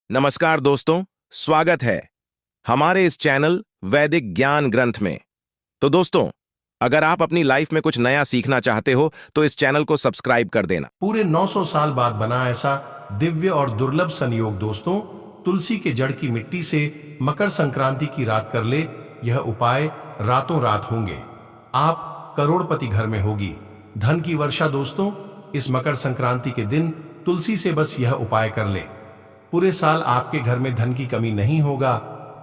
नमस्कार दोस्तों, स्वागत है हमारे इस चैनल वैदिक ज्ञान ग्रंथ में। तो दोस्तों, अगर आप अपनी लाइफ में कुछ नया सीखना चाहते हो तो इस चैनल को सब्सक्राइब कर देना। पूरे 900 साल बाद बना ऐसा दिव्य और दुर्लभ संयोग दोस्तों, तुलसी के जड़ की मिट्टी से मकर संक्रांति की रात कर ले। यह उपाय रातों रात होंगे, आप करोड़पति घर में होगी धन की वर्षा दोस्तों। इस मकर संक्रांति के दिन तुलसी से बस यह उपाय कर ले, पूरे साल आपके घर में धन की कमी नहीं होगा।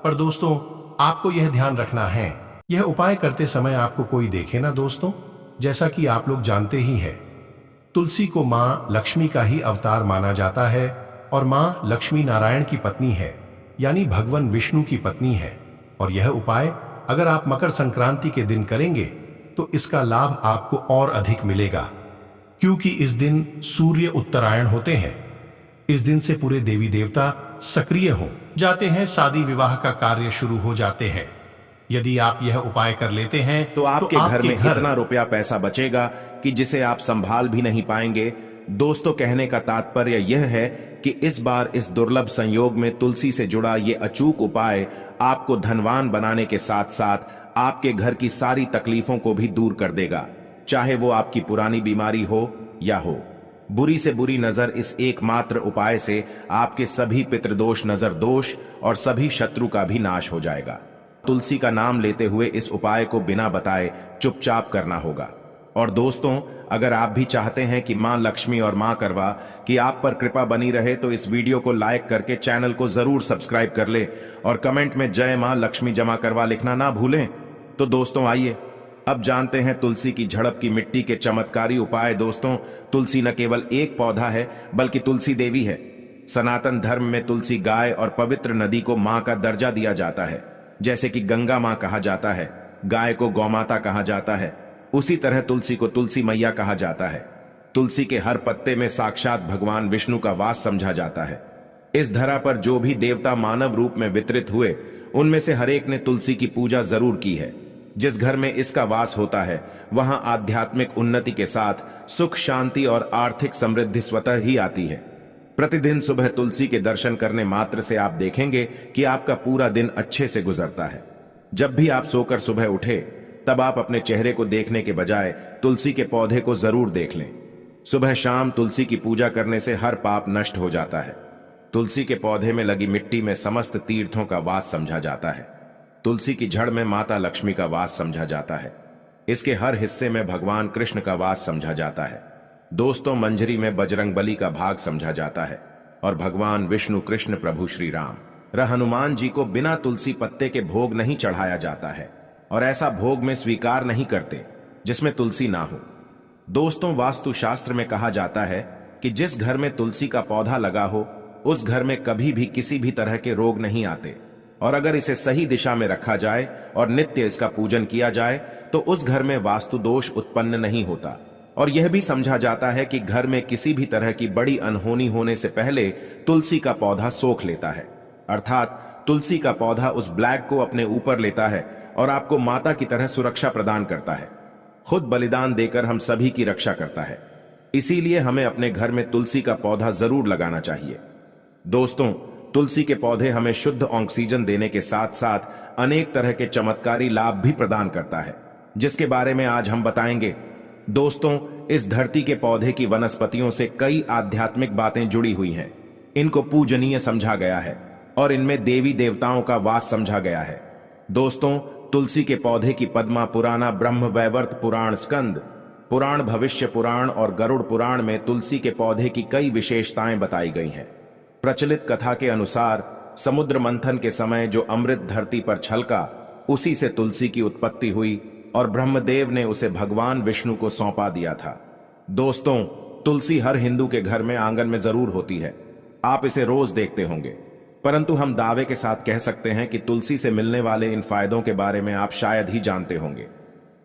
पर दोस्तों, आपको यह ध्यान रखना है, यह उपाय करते समय आपको कोई देखे ना दोस्तों। जैसा कि आप लोग जानते ही है, तुलसी को मां लक्ष्मी का ही अवतार माना जाता है और मां लक्ष्मी नारायण की पत्नी है, यानी भगवान विष्णु की पत्नी है। और यह उपाय अगर आप मकर संक्रांति के दिन करेंगे तो इसका लाभ आपको और अधिक मिलेगा, क्योंकि इस दिन सूर्य उत्तरायण होते हैं। इस दिन से पूरे देवी देवता सक्रिय हो जाते हैं, शादी विवाह का कार्य शुरू हो जाते हैं। यदि आप यह उपाय कर लेते हैं तो आपके घर में इतना रुपया पैसा बचेगा कि जिसे आप संभाल भी नहीं पाएंगे। दोस्तों, कहने का तात्पर्य यह है कि इस बार इस दुर्लभ संयोग में तुलसी से जुड़ा ये अचूक उपाय आपको धनवान बनाने के साथ साथ आपके घर की सारी तकलीफों को भी दूर कर देगा, चाहे वो आपकी पुरानी बीमारी हो या हो। बुरी से बुरी नजर इस एकमात्र उपाय से आपके सभी पितृदोष, नजर दोष और सभी शत्रु का भी नाश हो जाएगा। तुलसी का नाम लेते हुए इस उपाय को बिना बताए चुपचाप करना होगा। और दोस्तों, अगर आप भी चाहते हैं कि मां लक्ष्मी और मां करवा कि आप पर कृपा बनी रहे तो इस वीडियो को लाइक करके चैनल को जरूर सब्सक्राइब कर ले और कमेंट में जय मां लक्ष्मी जमा करवा लिखना ना भूलें। तो दोस्तों, आइए अब जानते हैं तुलसी की झड़प की मिट्टी के चमत्कारी उपाय। दोस्तों, तुलसी न केवल एक पौधा है बल्कि तुलसी देवी है। सनातन धर्म में तुलसी गाय और पवित्र नदी को मां का दर्जा दिया जाता है। जैसे कि गंगा मां कहा जाता है, गाय को गौमाता कहा जाता है, उसी तरह तुलसी को तुलसी मैया कहा जाता है। तुलसी के हर पत्ते में साक्षात भगवान विष्णु का वास समझा जाता है। इस धरा पर जो भी देवता मानव रूप में वितरित हुए, उनमें से हर एक ने तुलसी की पूजा जरूर की है। जिस घर में इसका वास होता है वहां आध्यात्मिक उन्नति के साथ सुख, शांति और आर्थिक समृद्धि स्वतः ही आती है। प्रतिदिन सुबह तुलसी के दर्शन करने मात्र से आप देखेंगे कि आपका पूरा दिन अच्छे से गुजरता है। जब भी आप सोकर सुबह उठे तब आप अपने चेहरे को देखने के बजाय तुलसी के पौधे को जरूर देख लें। सुबह शाम तुलसी की पूजा करने से हर पाप नष्ट हो जाता है। तुलसी के पौधे में लगी मिट्टी में समस्त तीर्थों का वास समझा जाता है। तुलसी की जड़ में माता लक्ष्मी का वास समझा जाता है। इसके हर हिस्से में भगवान कृष्ण का वास समझा जाता है। दोस्तों, मंजरी में बजरंगबली का भाग समझा जाता है और भगवान विष्णु, कृष्ण, प्रभु श्री राम र हनुमान जी को बिना तुलसी पत्ते के भोग नहीं चढ़ाया जाता है और ऐसा भोग में स्वीकार नहीं करते जिसमें तुलसी ना हो। दोस्तों, वास्तुशास्त्र में कहा जाता है कि जिस घर में तुलसी का पौधा लगा हो उस घर में कभी भी किसी भी तरह के रोग नहीं आते, और अगर इसे सही दिशा में रखा जाए और नित्य इसका पूजन किया जाए तो उस घर में वास्तु दोष उत्पन्न नहीं होता। और यह भी समझा जाता है कि घर में किसी भी तरह की बड़ी अनहोनी होने से पहले तुलसी का पौधा सोख लेता है, अर्थात तुलसी का पौधा उस ब्लैक को अपने ऊपर लेता है और आपको माता की तरह सुरक्षा प्रदान करता है। खुद बलिदान देकर हम सभी की रक्षा करता है। इसीलिए हमें अपने घर में तुलसी का पौधा जरूर लगाना चाहिए। दोस्तों, तुलसी के पौधे हमें शुद्ध ऑक्सीजन देने के साथ साथ अनेक तरह के चमत्कारी लाभ भी प्रदान करता है, जिसके बारे में आज हम बताएंगे। दोस्तों, इस धरती के पौधे की वनस्पतियों से कई आध्यात्मिक बातें जुड़ी हुई हैं। इनको पूजनीय समझा गया है और इनमें देवी देवताओं का वास समझा गया है। दोस्तों, तुलसी के पौधे की पद्मा पुराना, ब्रह्म वैवर्त पुराण, स्कंद पुराण, भविष्य पुराण और गरुड़ पुराण में तुलसी के पौधे की कई विशेषताएं बताई गई हैं। प्रचलित कथा के अनुसार समुद्र मंथन के समय जो अमृत धरती पर छलका, उसी से तुलसी की उत्पत्ति हुई और ब्रह्मदेव ने उसे भगवान विष्णु को सौंपा दिया था। दोस्तों, तुलसी हर हिंदू के घर में आंगन में जरूर होती है। आप इसे रोज देखते होंगे, परंतु हम दावे के साथ कह सकते हैं कि तुलसी से मिलने वाले इन फायदों के बारे में आप शायद ही जानते होंगे।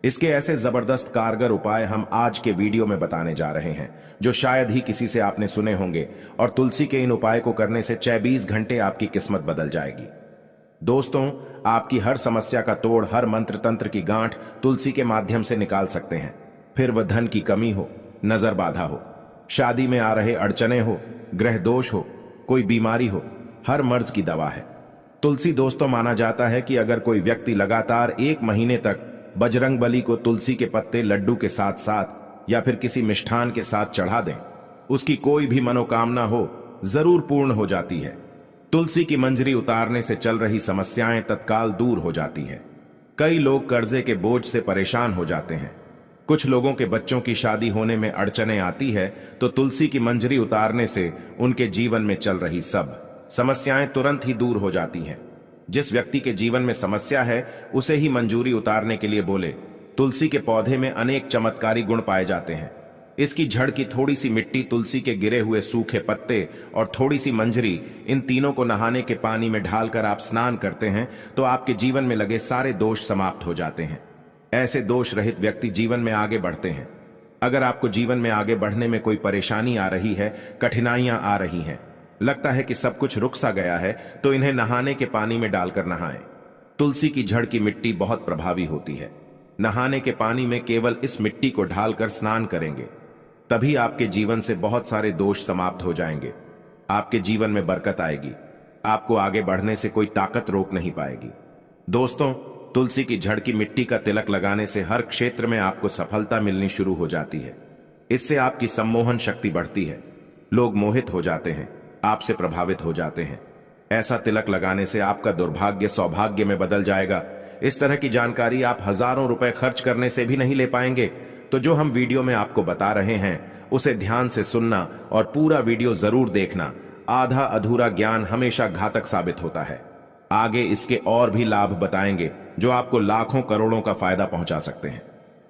इसके ऐसे जबरदस्त कारगर उपाय हम आज के वीडियो में बताने जा रहे हैं जो शायद ही किसी से आपने सुने होंगे, और तुलसी के इन उपाय को करने से 24 घंटे आपकी किस्मत बदल जाएगी। दोस्तों, आपकी हर समस्या का तोड़, हर मंत्र तंत्र की गांठ तुलसी के माध्यम से निकाल सकते हैं। फिर वह धन की कमी हो, नजर बाधा हो, शादी में आ रहे अड़चने हो, ग्रह दोष हो, कोई बीमारी हो, हर मर्ज की दवा है। तुलसी दोस्तों माना जाता है कि अगर कोई व्यक्ति लगातार 1 महीने तक बजरंगबली को तुलसी के पत्ते लड्डू के साथ साथ या फिर किसी मिष्ठान के साथ चढ़ा दें, उसकी कोई भी मनोकामना हो जरूर पूर्ण हो जाती है। तुलसी की मंजरी उतारने से चल रही समस्याएं तत्काल दूर हो जाती हैं। कई लोग कर्जे के बोझ से परेशान हो जाते हैं। कुछ लोगों के बच्चों की शादी होने में अड़चनें आती है तो तुलसी की मंजरी उतारने से उनके जीवन में चल रही सब समस्याएं तुरंत ही दूर हो जाती हैं। जिस व्यक्ति के जीवन में समस्या है उसे ही मंजूरी उतारने के लिए बोले। तुलसी के पौधे में अनेक चमत्कारी गुण पाए जाते हैं। इसकी जड़ की थोड़ी सी मिट्टी, तुलसी के गिरे हुए सूखे पत्ते और थोड़ी सी मंजरी, इन तीनों को नहाने के पानी में डालकर आप स्नान करते हैं तो आपके जीवन में लगे सारे दोष समाप्त हो जाते हैं। ऐसे दोष रहित व्यक्ति जीवन में आगे बढ़ते हैं। अगर आपको जीवन में आगे बढ़ने में कोई परेशानी आ रही है, कठिनाइयां आ रही हैं, लगता है कि सब कुछ रुक सा गया है, तो इन्हें नहाने के पानी में डालकर नहाएं। तुलसी की जड़ की मिट्टी बहुत प्रभावी होती है। नहाने के पानी में केवल इस मिट्टी को ढालकर स्नान करेंगे, तभी आपके जीवन से बहुत सारे दोष समाप्त हो जाएंगे। आपके जीवन में बरकत आएगी। आपको आगे बढ़ने से कोई ताकत रोक नहीं पाएगी। दोस्तों, तुलसी की जड़ की मिट्टी का तिलक लगाने से हर क्षेत्र में आपको सफलता मिलनी शुरू हो जाती है। इससे आपकी सम्मोहन शक्ति बढ़ती है। लोग मोहित हो जाते हैं, आपसे प्रभावित हो जाते हैं। ऐसा तिलक लगाने से आपका दुर्भाग्य सौभाग्य में बदल जाएगा। इस तरह की जानकारी आप हजारों रुपए खर्च करने से भी नहीं ले पाएंगे। तो जो हम वीडियो में आपको बता रहे हैं उसे ध्यान से सुनना और पूरा वीडियो जरूर देखना। आधा अधूरा ज्ञान हमेशा घातक साबित होता है। आगे इसके और भी लाभ बताएंगे जो आपको लाखों करोड़ों का फायदा पहुंचा सकते हैं।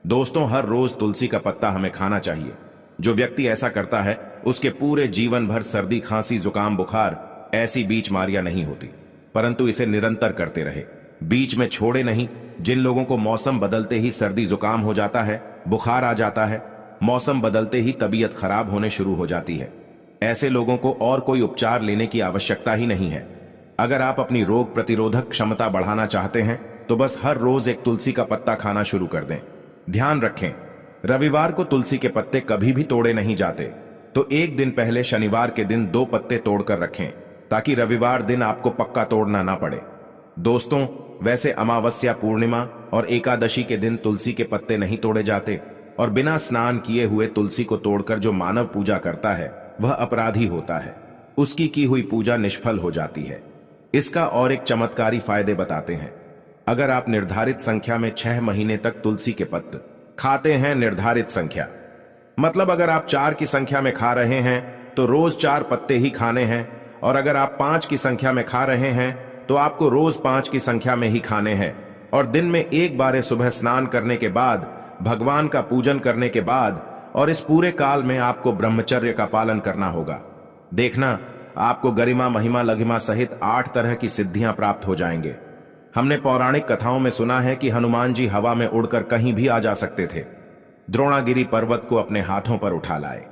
दोस्तों, हर रोज तुलसी का पत्ता हमें खाना चाहिए। जो व्यक्ति ऐसा करता है उसके पूरे जीवन भर सर्दी, खांसी, जुकाम, बुखार ऐसी बीमारियां नहीं होती, परंतु इसे निरंतर करते रहे, बीच में छोड़े नहीं। जिन लोगों को मौसम बदलते ही सर्दी जुकाम हो जाता है, बुखार आ जाता है, मौसम बदलते ही तबीयत खराब होने शुरू हो जाती है, ऐसे लोगों को और कोई उपचार लेने की आवश्यकता ही नहीं है। अगर आप अपनी रोग प्रतिरोधक क्षमता बढ़ाना चाहते हैं तो बस हर रोज एक तुलसी का पत्ता खाना शुरू कर दें। ध्यान रखें, रविवार को तुलसी के पत्ते कभी भी तोड़े नहीं जाते, तो एक दिन पहले शनिवार के दिन 2 पत्ते तोड़कर रखें ताकि रविवार दिन आपको पक्का तोड़ना ना पड़े। दोस्तों, वैसे अमावस्या, पूर्णिमा और एकादशी के दिन तुलसी के पत्ते नहीं तोड़े जाते और बिना स्नान किए हुए तुलसी को तोड़कर जो मानव पूजा करता है वह अपराधी होता है। उसकी की हुई पूजा निष्फल हो जाती है। इसका और एक चमत्कारी फायदे बताते हैं। अगर आप निर्धारित संख्या में 6 महीने तक तुलसी के पत्ते खाते हैं, निर्धारित संख्या मतलब अगर आप 4 की संख्या में खा रहे हैं तो रोज 4 पत्ते ही खाने हैं, और अगर आप 5 की संख्या में खा रहे हैं तो आपको रोज 5 की संख्या में ही खाने हैं, और दिन में एक बार सुबह स्नान करने के बाद, भगवान का पूजन करने के बाद, और इस पूरे काल में आपको ब्रह्मचर्य का पालन करना होगा। देखना, आपको गरिमा, महिमा, लघिमा सहित 8 तरह की सिद्धियां प्राप्त हो जाएंगे। हमने पौराणिक कथाओं में सुना है कि हनुमान जी हवा में उड़कर कहीं भी आ जा सकते थे, द्रोणागिरी पर्वत को अपने हाथों पर उठा लाए।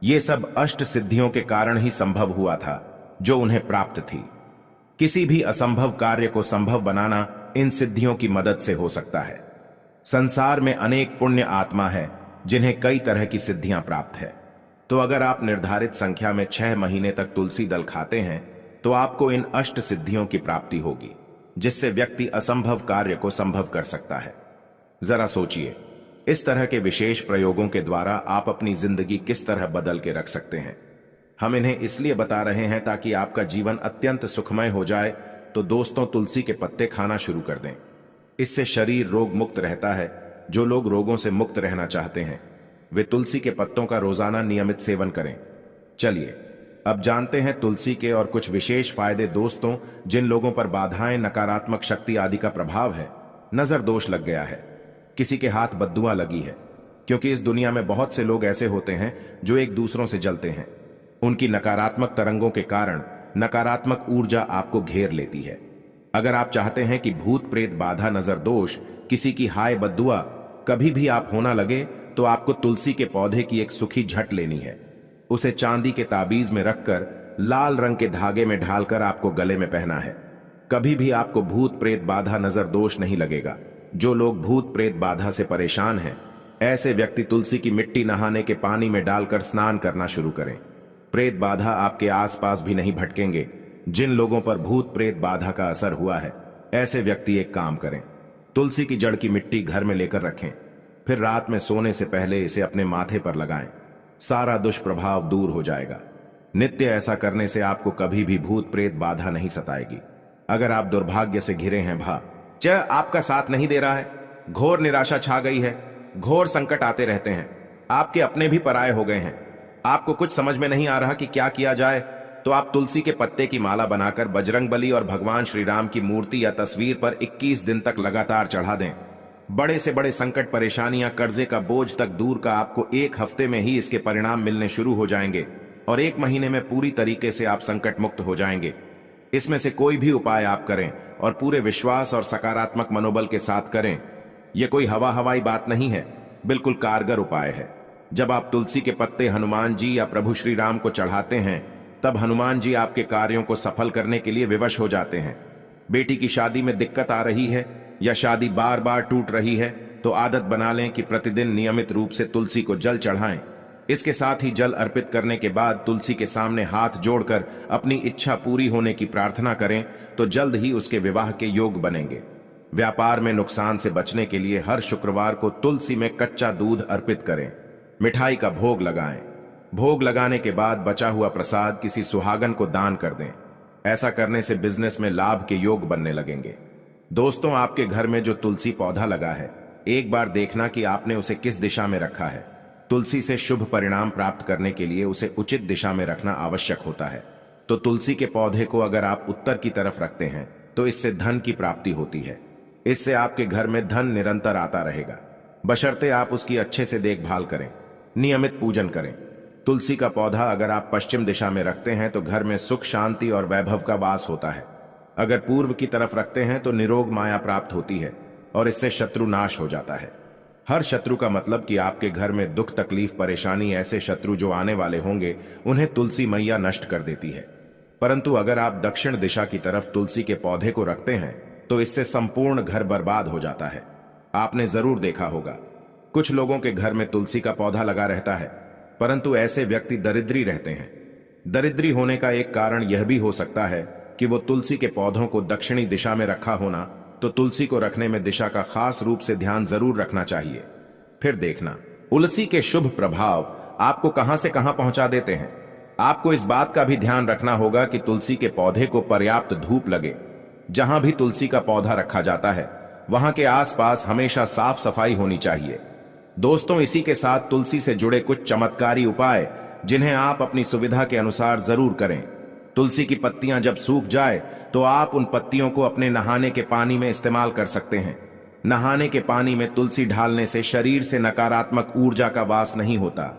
ये सब अष्ट सिद्धियों के कारण ही संभव हुआ था जो उन्हें प्राप्त थी। किसी भी असंभव कार्य को संभव बनाना इन सिद्धियों की मदद से हो सकता है। संसार में अनेक पुण्य आत्मा है जिन्हें कई तरह की सिद्धियां प्राप्त है। तो अगर आप निर्धारित संख्या में 6 महीने तक तुलसी दल खाते हैं तो आपको इन अष्ट सिद्धियों की प्राप्ति होगी, जिससे व्यक्ति असंभव कार्य को संभव कर सकता है। जरा सोचिए, इस तरह के विशेष प्रयोगों के द्वारा आप अपनी जिंदगी किस तरह बदल के रख सकते हैं। हम इन्हें इसलिए बता रहे हैं ताकि आपका जीवन अत्यंत सुखमय हो जाए। तो दोस्तों, तुलसी के पत्ते खाना शुरू कर दें। इससे शरीर रोग मुक्त रहता है। जो लोग रोगों से मुक्त रहना चाहते हैं वे तुलसी के पत्तों का रोजाना नियमित सेवन करें। चलिए अब जानते हैं तुलसी के और कुछ विशेष फायदे। दोस्तों, जिन लोगों पर बाधाएं, नकारात्मक शक्ति आदि का प्रभाव है, नजर दोष लग गया है, किसी के हाथ बद्दुआ लगी है, क्योंकि इस दुनिया में बहुत से लोग ऐसे होते हैं जो एक दूसरों से जलते हैं। उनकी नकारात्मक तरंगों के कारण नकारात्मक ऊर्जा आपको घेर लेती है। अगर आप चाहते हैं कि भूत प्रेत, बाधा, नजर दोष, किसी की हाय बद्दुआ कभी भी आप होना लगे, तो आपको तुलसी के पौधे की एक सूखी झट लेनी है। उसे चांदी के ताबीज में रखकर लाल रंग के धागे में ढालकर आपको गले में पहना है। कभी भी आपको भूत प्रेत, बाधा, नजर दोष नहीं लगेगा। जो लोग भूत प्रेत बाधा से परेशान हैं, ऐसे व्यक्ति तुलसी की मिट्टी नहाने के पानी में डालकर स्नान करना शुरू करें। प्रेत बाधा आपके आसपास भी नहीं भटकेंगे। जिन लोगों पर भूत प्रेत बाधा का असर हुआ है, ऐसे व्यक्ति एक काम करें, तुलसी की जड़ की मिट्टी घर में लेकर रखें, फिर रात में सोने से पहले इसे अपने माथे पर लगाएं। सारा दुष्प्रभाव दूर हो जाएगा। नित्य ऐसा करने से आपको कभी भी भूत प्रेत बाधा नहीं सताएगी। अगर आप दुर्भाग्य से घिरे हैं, आपका साथ नहीं दे रहा है, घोर निराशा छा गई है, घोर संकट आते रहते हैं, आपके अपने भी पराये हो गए हैं, आपको कुछ समझ में नहीं आ रहा कि क्या किया जाए, तो आप तुलसी के पत्ते की माला बनाकर बजरंगबली और भगवान श्री राम की मूर्ति या तस्वीर पर 21 दिन तक लगातार चढ़ा दें। बड़े से बड़े संकट, परेशानियां, कर्जे का बोझ तक दूर का आपको 1 हफ्ते में ही इसके परिणाम मिलने शुरू हो जाएंगे और 1 महीने में पूरी तरीके से आप संकट मुक्त हो जाएंगे। इसमें से कोई भी उपाय आप करें और पूरे विश्वास और सकारात्मक मनोबल के साथ करें। यह कोई हवाई बात नहीं है, बिल्कुल कारगर उपाय है। जब आप तुलसी के पत्ते हनुमान जी या प्रभु श्री राम को चढ़ाते हैं, तब हनुमान जी आपके कार्यों को सफल करने के लिए विवश हो जाते हैं। बेटी की शादी में दिक्कत आ रही है या शादी बार बार टूट रही है, तो आदत बना लें कि प्रतिदिन नियमित रूप से तुलसी को जल चढ़ाएं। इसके साथ ही जल अर्पित करने के बाद तुलसी के सामने हाथ जोड़कर अपनी इच्छा पूरी होने की प्रार्थना करें, तो जल्द ही उसके विवाह के योग बनेंगे। व्यापार में नुकसान से बचने के लिए हर शुक्रवार को तुलसी में कच्चा दूध अर्पित करें। मिठाई का भोग लगाएं। भोग लगाने के बाद बचा हुआ प्रसाद किसी सुहागन को दान कर दें। ऐसा करने से बिजनेस में लाभ के योग बनने लगेंगे। दोस्तों, आपके घर में जो तुलसी पौधा लगा है, एक बार देखना कि आपने उसे किस दिशा में रखा है। तुलसी से शुभ परिणाम प्राप्त करने के लिए उसे उचित दिशा में रखना आवश्यक होता है। तो तुलसी के पौधे को अगर आप उत्तर की तरफ रखते हैं, तो इससे धन की प्राप्ति होती है। इससे आपके घर में धन निरंतर आता रहेगा, बशर्ते आप उसकी अच्छे से देखभाल करें, नियमित पूजन करें। तुलसी का पौधा अगर आप पश्चिम दिशा में रखते हैं, तो घर में सुख, शांति और वैभव का वास होता है। अगर पूर्व की तरफ रखते हैं, तो निरोग माया प्राप्त होती है और इससे शत्रु नाश हो जाता है। हर शत्रु का मतलब कि आपके घर में दुख, तकलीफ, परेशानी, ऐसे शत्रु जो आने वाले होंगे, उन्हें तुलसी मैया नष्ट कर देती है। परंतु अगर आप दक्षिण दिशा की तरफ तुलसी के पौधे को रखते हैं, तो इससे संपूर्ण घर बर्बाद हो जाता है। आपने जरूर देखा होगा, कुछ लोगों के घर में तुलसी का पौधा लगा रहता है, परंतु ऐसे व्यक्ति दरिद्री रहते हैं। दरिद्री होने का एक कारण यह भी हो सकता है कि वो तुलसी के पौधों को दक्षिणी दिशा में रखा होना। तो तुलसी को रखने में दिशा का खास रूप से ध्यान जरूर रखना चाहिए। फिर देखना, तुलसी के शुभ प्रभाव आपको कहां से कहां पहुंचा देते हैं। आपको इस बात का भी ध्यान रखना होगा कि तुलसी के पौधे को पर्याप्त धूप लगे। जहां भी तुलसी का पौधा रखा जाता है, वहां के आसपास हमेशा साफ सफाई होनी चाहिए। दोस्तों, इसी के साथ तुलसी से जुड़े कुछ चमत्कारी उपाय, जिन्हें आप अपनी सुविधा के अनुसार जरूर करें। तुलसी की पत्तियां जब सूख जाए, तो आप उन पत्तियों को अपने नहाने के पानी में इस्तेमाल कर सकते हैं। नहाने के पानी में तुलसी डालने से शरीर से नकारात्मक ऊर्जा का वास नहीं होता।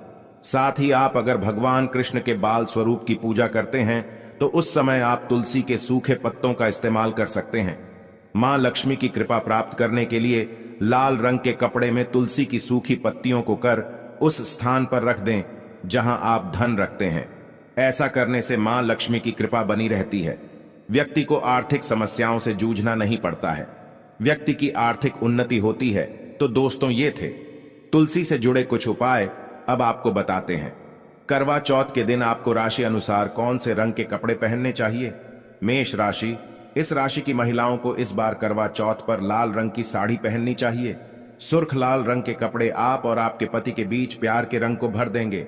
साथ ही आप अगर भगवान कृष्ण के बाल स्वरूप की पूजा करते हैं, तो उस समय आप तुलसी के सूखे पत्तों का इस्तेमाल कर सकते हैं। मां लक्ष्मी की कृपा प्राप्त करने के लिए लाल रंग के कपड़े में तुलसी की सूखी पत्तियों को कर उस स्थान पर रख दें जहां आप धन रखते हैं। ऐसा करने से मां लक्ष्मी की कृपा बनी रहती है। व्यक्ति को आर्थिक समस्याओं से जूझना नहीं पड़ता है, व्यक्ति की आर्थिक उन्नति होती है। तो दोस्तों, ये थे तुलसी से जुड़े कुछ उपाय। अब आपको बताते हैं, करवा चौथ के दिन आपको राशि अनुसार कौन से रंग के कपड़े पहनने चाहिए। मेष राशि, इस राशि की महिलाओं को इस बार करवा चौथ पर लाल रंग की साड़ी पहननी चाहिए। सुर्ख लाल रंग के कपड़े आप और आपके पति के बीच प्यार के रंग को भर देंगे।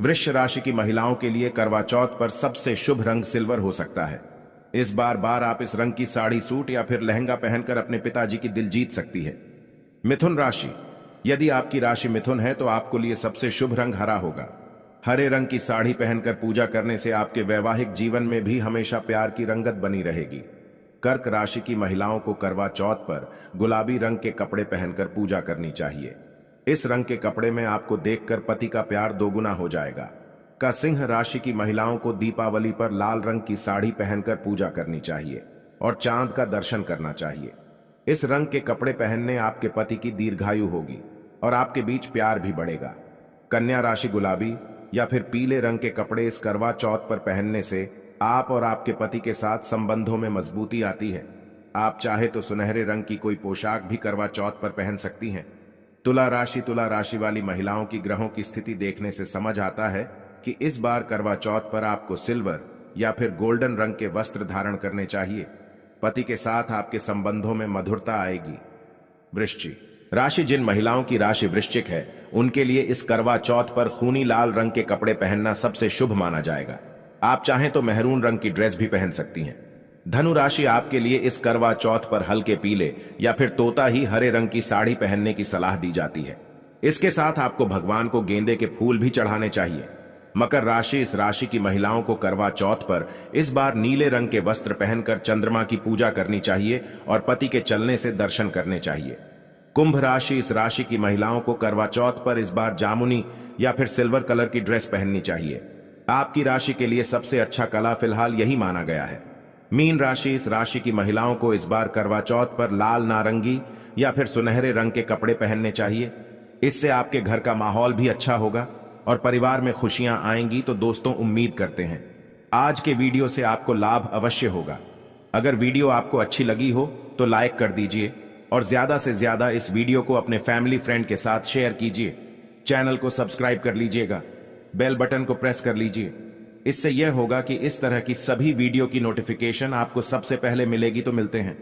वृष राशि की महिलाओं के लिए करवा चौथ पर सबसे शुभ रंग सिल्वर हो सकता है। इस बार आप इस रंग की साड़ी, सूट या फिर लहंगा पहनकर अपने पिताजी की दिल जीत सकती है। मिथुन राशि, यदि आपकी राशि मिथुन है, तो आपको लिए सबसे शुभ रंग हरा होगा। हरे रंग की साड़ी पहनकर पूजा करने से आपके वैवाहिक जीवन में भी हमेशा प्यार की रंगत बनी रहेगी। कर्क राशि की महिलाओं को करवा चौथ पर गुलाबी रंग के कपड़े पहनकर पूजा करनी चाहिए। इस रंग के कपड़े में आपको देखकर पति का प्यार दोगुना हो जाएगा। का सिंह राशि की महिलाओं को दीपावली पर लाल रंग की साड़ी पहनकर पूजा करनी चाहिए और चांद का दर्शन करना चाहिए। इस रंग के कपड़े पहनने आपके पति की दीर्घायु होगी और आपके बीच प्यार भी बढ़ेगा। कन्या राशि, गुलाबी या फिर पीले रंग के कपड़े इस करवा चौथ पर पहनने से आप और आपके पति के साथ संबंधों में मजबूती आती है। आप चाहे तो सुनहरे रंग की कोई पोशाक भी करवा चौथ पर पहन सकती हैं। तुला राशि वाली महिलाओं की ग्रहों की स्थिति देखने से समझ आता है कि इस बार करवा चौथ पर आपको सिल्वर, या फिर गोल्डन रंग के वस्त्र धारण करने चाहिए। पति के साथ आपके संबंधों में मधुरता आएगी। वृश्चिक राशि, जिन महिलाओं की राशि वृश्चिक है उनके लिए इस करवा चौथ पर खूनी लाल रंग के कपड़े पहनना सबसे शुभ माना जाएगा। आप चाहें तो मेहरून रंग की ड्रेस भी पहन सकती हैं। धनु राशि, आपके लिए इस करवा चौथ पर हल्के पीले या फिर तोता ही हरे रंग की साड़ी पहनने की सलाह दी जाती है। इसके साथ आपको भगवान को गेंदे के फूल भी चढ़ाने चाहिए। मकर राशि, इस राशि की महिलाओं को करवा चौथ पर इस बार नीले रंग के वस्त्र पहनकर चंद्रमा की पूजा करनी चाहिए और पति के चलने से दर्शन करने चाहिए। कुंभ राशि, इस राशि की महिलाओं को करवा चौथ पर इस बार जामुनी या फिर सिल्वर कलर की ड्रेस पहननी चाहिए। आपकी राशि के लिए सबसे अच्छा कलर फिलहाल यही माना गया है। मीन राशि, इस राशि की महिलाओं को इस बार करवा चौथ पर लाल, नारंगी या फिर सुनहरे रंग के कपड़े पहनने चाहिए। इससे आपके घर का माहौल भी अच्छा होगा और परिवार में खुशियां आएंगी। तो दोस्तों, उम्मीद करते हैं आज के वीडियो से आपको लाभ अवश्य होगा। अगर वीडियो आपको अच्छी लगी हो तो लाइक कर दीजिए और ज्यादा से ज्यादा इस वीडियो को अपने फैमिली फ्रेंड के साथ शेयर कीजिए। चैनल को सब्सक्राइब कर लीजिएगा, बेल बटन को प्रेस कर लीजिए। इससे यह होगा कि इस तरह की सभी वीडियो की नोटिफिकेशन आपको सबसे पहले मिलेगी। तो मिलते हैं।